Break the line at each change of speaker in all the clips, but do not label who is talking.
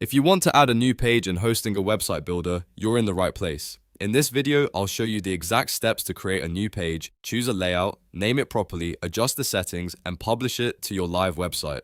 If you want to add a new page in Hostinger Website Builder, you're in the right place. In this video, I'll show you the exact steps to create a new page, choose a layout, name it properly, adjust the settings, and publish it to your live website.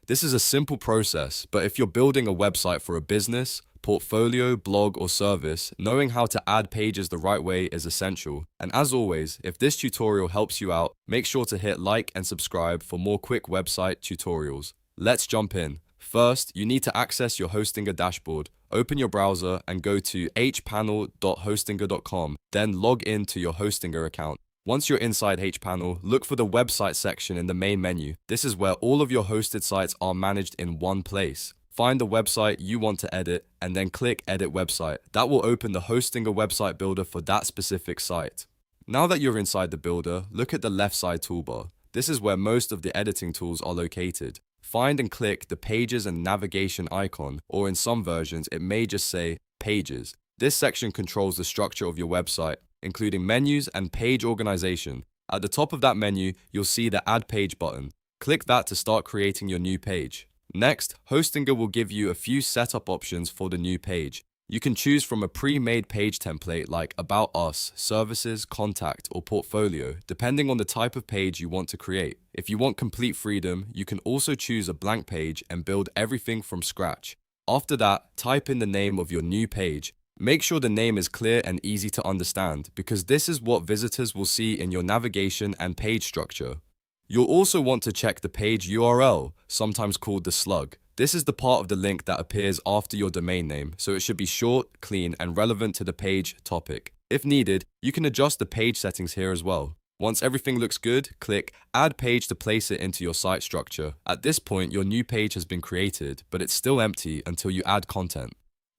This is a simple process, but if you're building a website for a business, portfolio, blog, or service, knowing how to add pages the right way is essential. And as always, if this tutorial helps you out, make sure to hit like and subscribe for more quick website tutorials. Let's jump in. First, you need to access your Hostinger dashboard. Open your browser and go to hpanel.hostinger.com, then log in to your Hostinger account. Once you're inside hPanel, look for the website section in the main menu. This is where all of your hosted sites are managed in one place. Find the website you want to edit and then click Edit Website. That will open the Hostinger website builder for that specific site. Now that you're inside the builder, look at the left side toolbar. This is where most of the editing tools are located. Find and click the Pages and Navigation icon, or in some versions, it may just say Pages. This section controls the structure of your website, including menus and page organization. At the top of that menu, you'll see the Add Page button. Click that to start creating your new page. Next, Hostinger will give you a few setup options for the new page. You can choose from a pre-made page template like About Us, Services, Contact, or Portfolio, depending on the type of page you want to create. If you want complete freedom, you can also choose a blank page and build everything from scratch. After that, type in the name of your new page. Make sure the name is clear and easy to understand, because this is what visitors will see in your navigation and page structure. You'll also want to check the page URL, sometimes called the slug. This is the part of the link that appears after your domain name, so it should be short, clean, and relevant to the page topic. If needed, you can adjust the page settings here as well. Once everything looks good, click Add Page to place it into your site structure. At this point, your new page has been created, but it's still empty until you add content.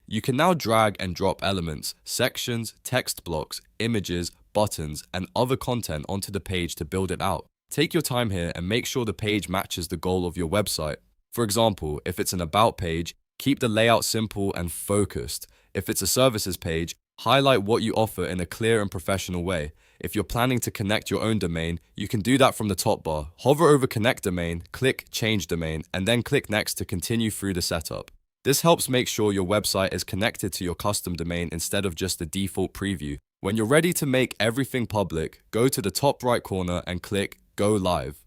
You can now drag and drop elements, sections, text blocks, images, buttons, and other content onto the page to build it out. Take your time here and make sure the page matches the goal of your website. For example, if it's an About page, keep the layout simple and focused. If it's a services page, highlight what you offer in a clear and professional way. If you're planning to connect your own domain, you can do that from the top bar. Hover over Connect Domain, click Change Domain, and then click Next to continue through the setup. This helps make sure your website is connected to your custom domain instead of just the default preview. When you're ready to make everything public, go to the top right corner and click Go Live.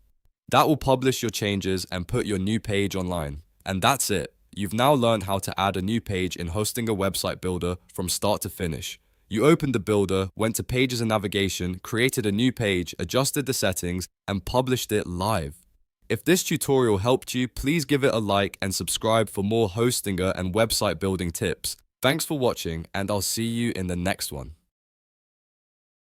That will publish your changes and put your new page online. And that's it. You've now learned how to add a new page in Hostinger Website Builder from start to finish. You opened the builder, went to Pages and Navigation, created a new page, adjusted the settings, and published it live. If this tutorial helped you, please give it a like and subscribe for more Hostinger and website building tips. Thanks for watching, and I'll see you in the next one.